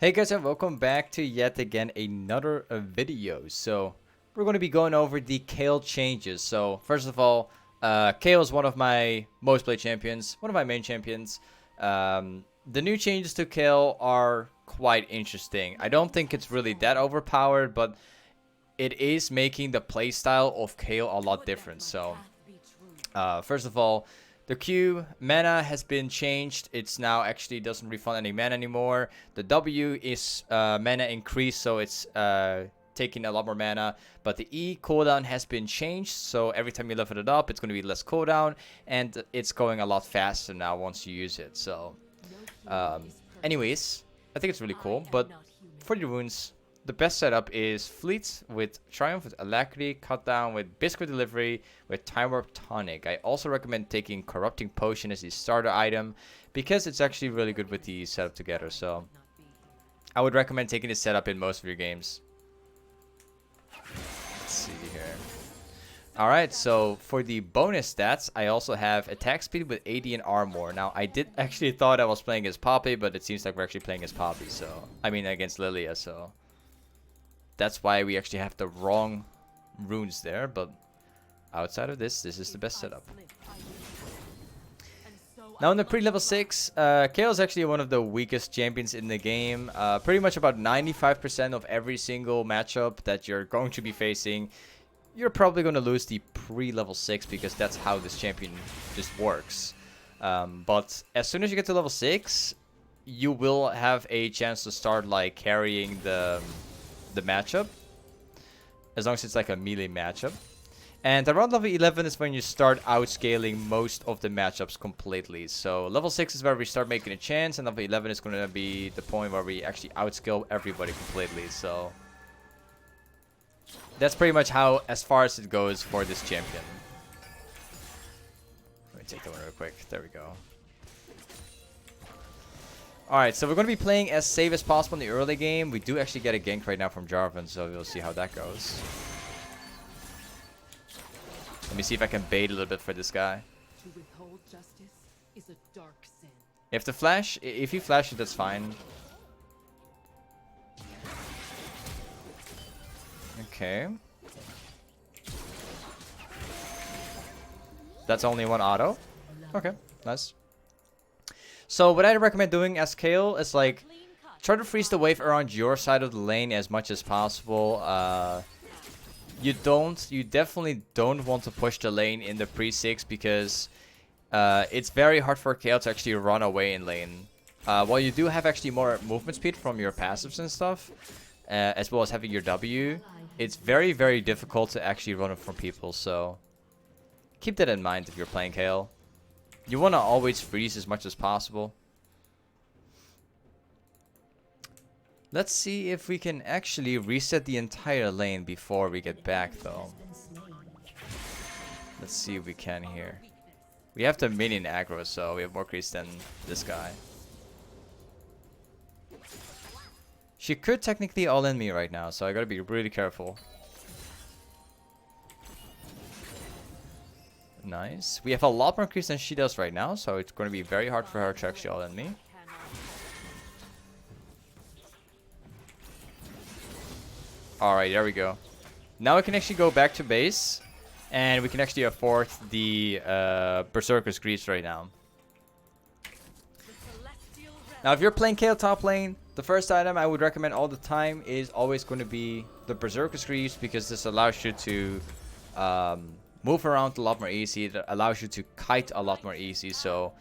Hey guys, and welcome back to yet again another video. So we're going to be going over the Kayle changes. So first of all, Kayle is one of my most played champions, one of my main champions. The new changes to Kayle are quite interesting. I don't think it's really that overpowered, but it is making the playstyle of Kayle a lot different. So first of all, the Q mana has been changed. It's now actually doesn't refund any mana anymore. The W is mana increase, so it's taking a lot more mana. But the E cooldown has been changed, so every time you level it up, it's going to be less cooldown, and it's going a lot faster now once you use it. So, anyways, I think it's really cool. But for the runes, the best setup is Fleet with Triumph with Alacrity, Cut Down with Biscuit Delivery with Time Warp Tonic. I also recommend taking Corrupting Potion as the starter item because it's actually really good with the setup together. So I would recommend taking this setup in most of your games. Let's see here. Alright, so for the bonus stats, I also have attack speed with AD and armor. Now, I did actually thought I was playing as Poppy, but it seems like we're actually playing as Poppy. So, I mean against Lilia, so that's why we actually have the wrong runes there, but outside of this is the best setup. Now in the pre-level 6, Kayle is actually one of the weakest champions in the game. Pretty much about 95% of every single matchup that you're going to be facing, you're probably going to lose the pre-level 6 because that's how this champion just works. But as soon as you get to level 6, you will have a chance to start like carrying the matchup, as long as it's like a melee matchup. And around level 11 is when you start outscaling most of the matchups completely. So level 6 is where we start making a chance, and level 11 is going to be the point where we actually outscale everybody completely. So that's pretty much how, as far as it goes for this champion. Let me take that one real quick. There we go. Alright, so we're going to be playing as safe as possible in the early game. We do actually get a gank right now from Jarvan, so we'll see how that goes. Let me see if I can bait a little bit for this guy. To withhold justice is a dark sin. If the flash, if he flashes, that's fine. Okay. That's only one auto. Okay, nice. So what I recommend doing as Kayle is like try to freeze the wave around your side of the lane as much as possible. You definitely don't want to push the lane in the pre-6 because it's very hard for Kayle to actually run away in lane. While you do have actually more movement speed from your passives and stuff, as well as having your W, it's very, very difficult to actually run from people. So keep that in mind if you're playing Kayle. You want to always freeze as much as possible. Let's see if we can actually reset the entire lane before we get back, though. Let's see if we can here. We have the minion aggro, so we have more creeps than this guy. She could technically all-in me right now, so I gotta be really careful. Nice. We have a lot more creeps than she does right now, so it's going to be very hard for her to actually all-in me. Alright, there we go. Now we can actually go back to base, and we can actually afford the berserker's greaves right now. Now if you're playing Kayle top lane, the first item I would recommend all the time is always going to be the berserker's greaves, because this allows you to move around a lot more easy. It allows you to kite a lot more easy. So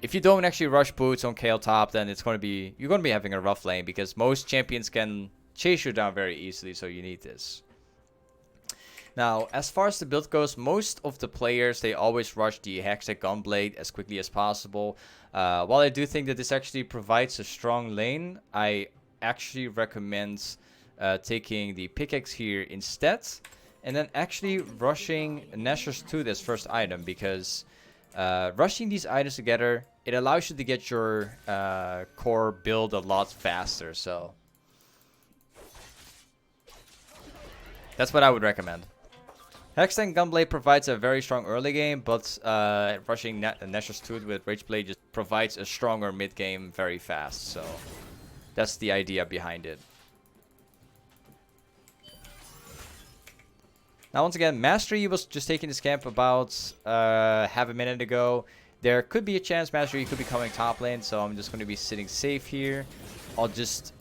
if you don't actually rush boots on Kayle top, then it's going to be, you're going to be having a rough lane, because most champions can chase you down very easily, so you need this. Now, as far as the build goes, most of the players, they always rush the hextech gúnblade as quickly as possible. While I do think that this actually provides a strong lane, I actually recommend taking the pickaxe here instead, and then actually rushing nashor's tooth as first item, because rushing these items together, it allows you to get your core build a lot faster. So that's what I would recommend. Hextech Gunblade provides a very strong early game, but rushing nashor's tooth with rageblade just provides a stronger mid game very fast. So That's the idea behind it. Now, once again, Mastery was just taking this camp about half a minute ago. There could be a chance Mastery could be coming top lane, so I'm just going to be sitting safe here. I'll just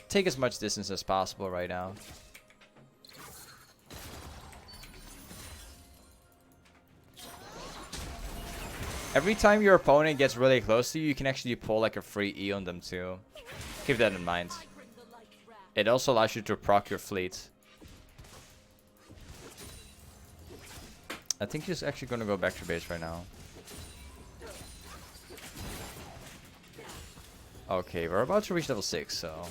take as much distance as possible right now. Every time your opponent gets really close to you, you can actually pull like a free E on them too. Keep that in mind. It also allows you to proc your fleet. I think he's actually going to go back to base right now. Okay, we're about to reach level 6, so...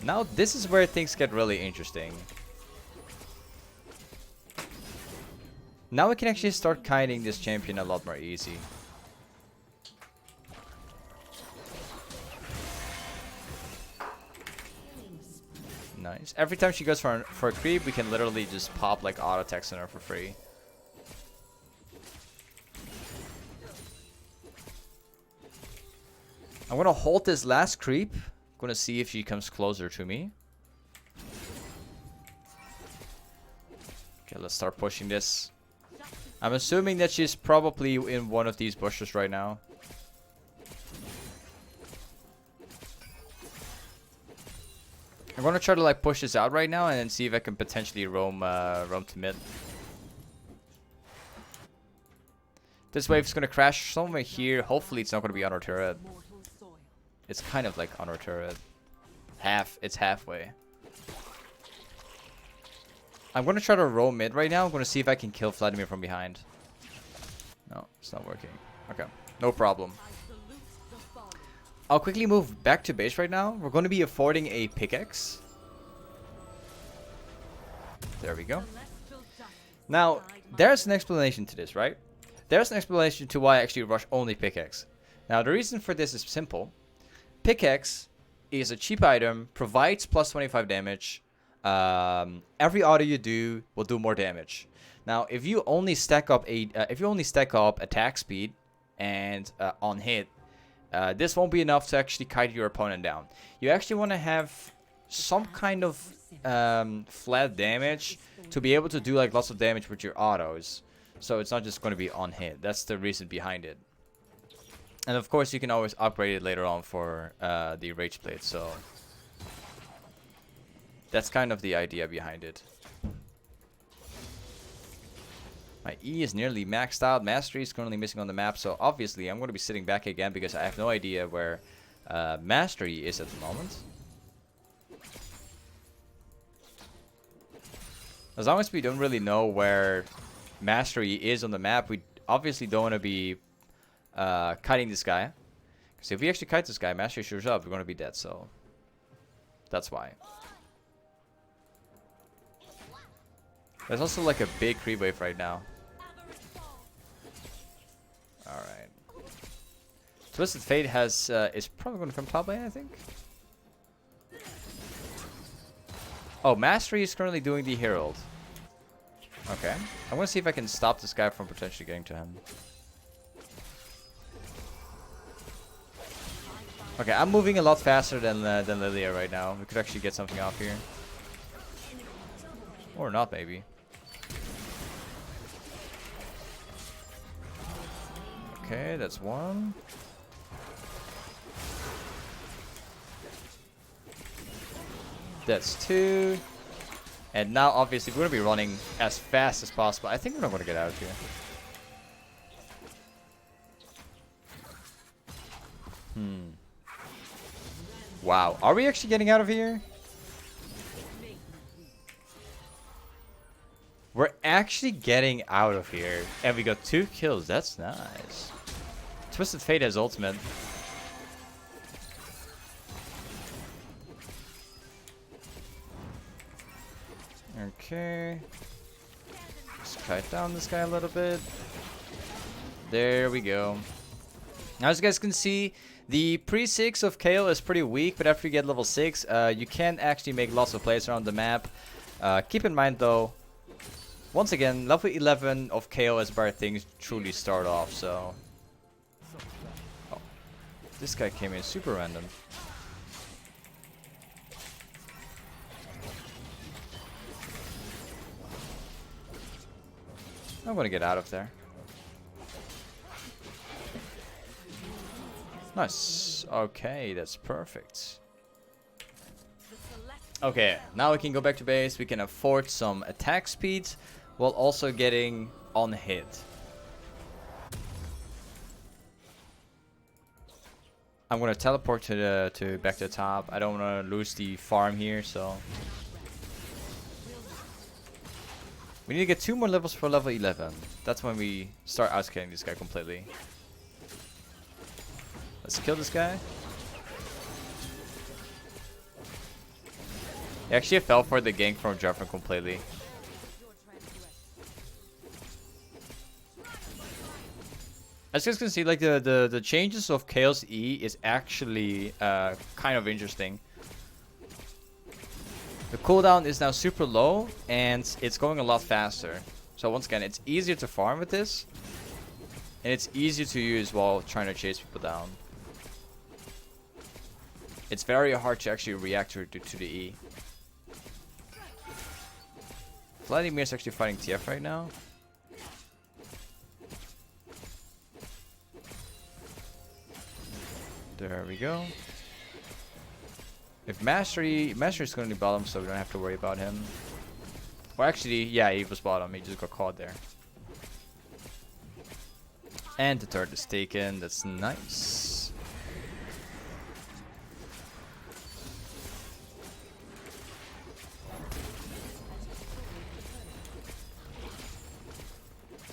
Now this is where things get really interesting. Now we can actually start kiting this champion a lot more easy. Nice. Every time she goes for a creep, we can literally just pop like auto attacks on her for free. I'm gonna hold this last creep. I'm gonna see if she comes closer to me. Okay, let's start pushing this. I'm assuming that she's probably in one of these bushes right now. I'm gonna try to like push this out right now and then see if I can potentially roam to mid. This wave's gonna crash somewhere here. Hopefully it's not gonna be on our turret. It's kind of like on our turret. It's halfway. I'm gonna try to roam mid right now. I'm gonna see if I can kill Vladimir from behind. No, it's not working. Okay, no problem. I'll quickly move back to base right now. We're going to be affording a pickaxe. There we go. Now, there's an explanation to this, right? There's an explanation to why I actually rush only pickaxe. Now, the reason for this is simple. Pickaxe is a cheap item, provides plus 25 damage. Every auto you do will do more damage. Now, if you only stack up attack speed and on hit, this won't be enough to actually kite your opponent down. You actually want to have some kind of flat damage to be able to do like lots of damage with your autos. So it's not just going to be on hit. That's the reason behind it. And of course, you can always upgrade it later on for the rageblade. So that's kind of the idea behind it. My E is nearly maxed out. Mastery is currently missing on the map. So obviously, I'm going to be sitting back again because I have no idea where Mastery is at the moment. As long as we don't really know where Mastery is on the map, we obviously don't want to be kiting this guy. Because if we actually kite this guy, Mastery shows up, we're going to be dead. So that's why. There's also like a big creep wave right now. Alright. Twisted Fate has is probably going to come top lane, I think. Oh, Mastery is currently doing the Herald. Okay. I'm going to see if I can stop this guy from potentially getting to him. Okay, I'm moving a lot faster than Lilia right now. We could actually get something off here. Or not, maybe. Okay, that's one. That's two. And now, obviously, we're going to be running as fast as possible. I think we're not going to get out of here. Wow. Are we actually getting out of here? We're actually getting out of here. And we got 2 kills. That's nice. Twisted Fate has ultimate. Okay. Just kite down this guy a little bit. There we go. Now, as you guys can see, the pre-6 of Kayle is pretty weak, but after you get level 6, you can actually make lots of plays around the map. Keep in mind, though, once again, level 11 of Kayle is where things truly start off, so... Oh. This guy came in super random. I'm gonna get out of there. Nice. Okay, that's perfect. Okay, now we can go back to base. We can afford some attack speed while also getting on hit. I'm gonna teleport to back to the top. I don't wanna lose the farm here, so we need to get 2 more levels for level 11. That's when we start outscaling this guy completely. Let's kill this guy. He actually fell for the gank from Jeffrey completely. As you guys can see, like the changes of Kayle's E is actually kind of interesting. The cooldown is now super low and it's going a lot faster. So once again, it's easier to farm with this, and it's easier to use while trying to chase people down. It's very hard to actually react to the E. Vladimir is actually fighting TF right now. There we go. If Mastery is going to be bottom, so we don't have to worry about him. Well, actually, yeah, he was bottom. He just got caught there. And the turret is taken. That's nice.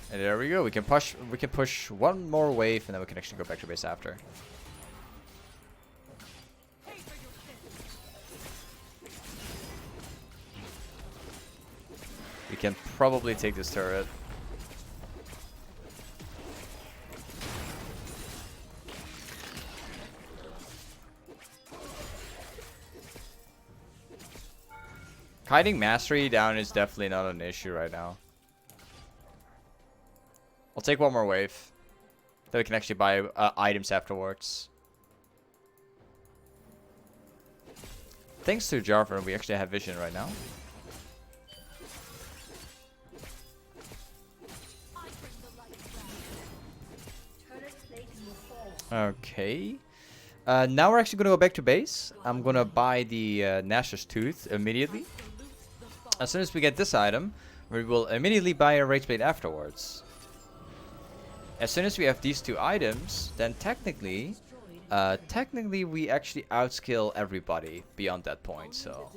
And there we go. We can push one more wave, and then we can actually go back to base after. We can probably take this turret. Kiting Mastery down is definitely not an issue right now. I'll take one more wave. Then we can actually buy items afterwards. Thanks to Jarvan, we actually have vision right now. Okay. Now we're actually going to go back to base. I'm going to buy the Nashor's Tooth immediately. As soon as we get this item, we will immediately buy a rageblade afterwards. As soon as we have these 2 items, then technically we actually outskill everybody beyond that point. So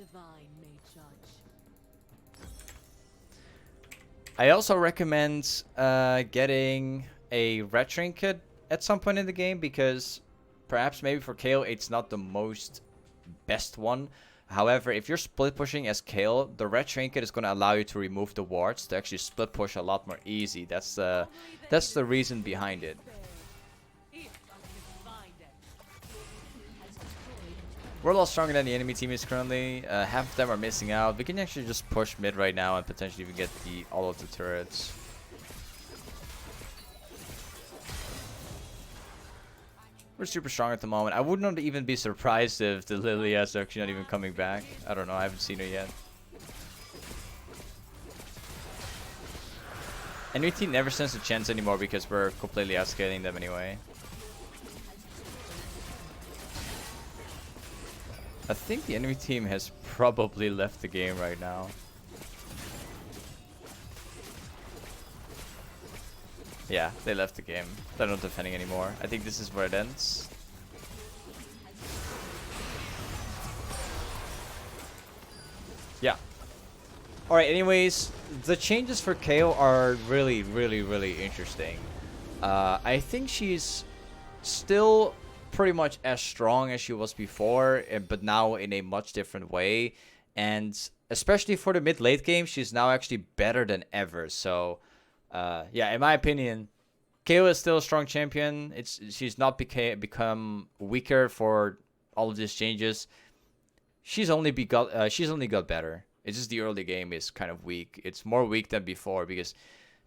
I also recommend getting a red trinket at some point in the game, because perhaps maybe for Kayle it's not the most best one. However, if you're split pushing as Kayle, the red trinket is going to allow you to remove the wards to actually split push a lot more easy. That's the reason behind it. We're a lot stronger than the enemy team is currently. Half of them are missing out. We can actually just push mid right now and potentially even get all of the turrets. We're super strong at the moment. I would not even be surprised if the Lilia is actually not even coming back. I don't know. I haven't seen her yet. Enemy team never stands a chance anymore because we're completely outscaling them anyway. I think the enemy team has probably left the game right now. Yeah, they left the game. They're not defending anymore. I think this is where it ends. Yeah. Alright, anyways, the changes for Kayle are really, really, really interesting. I think she's still pretty much as strong as she was before, but now in a much different way. And especially for the mid-late game, she's now actually better than ever. So yeah, in my opinion, Kayle is still a strong champion. She's not become weaker for all of these changes. She's only got better. It's just the early game is kind of weak. It's more weak than before because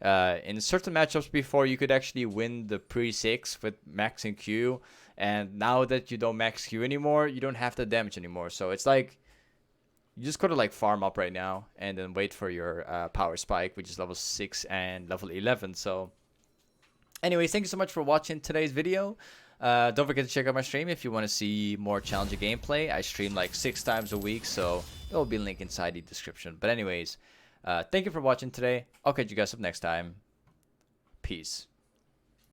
in certain matchups before you could actually win the pre-6 with max and Q, And now that you don't max Q anymore, you don't have the damage anymore. So it's like you just gotta like farm up right now and then wait for your power spike, which is level 6 and level 11. So anyways, thank you so much for watching today's video. Don't forget to check out my stream if you want to see more challenging gameplay. I stream like 6 times a week, so it will be linked inside the description. But anyways, thank you for watching today. I'll catch you guys up next time. Peace.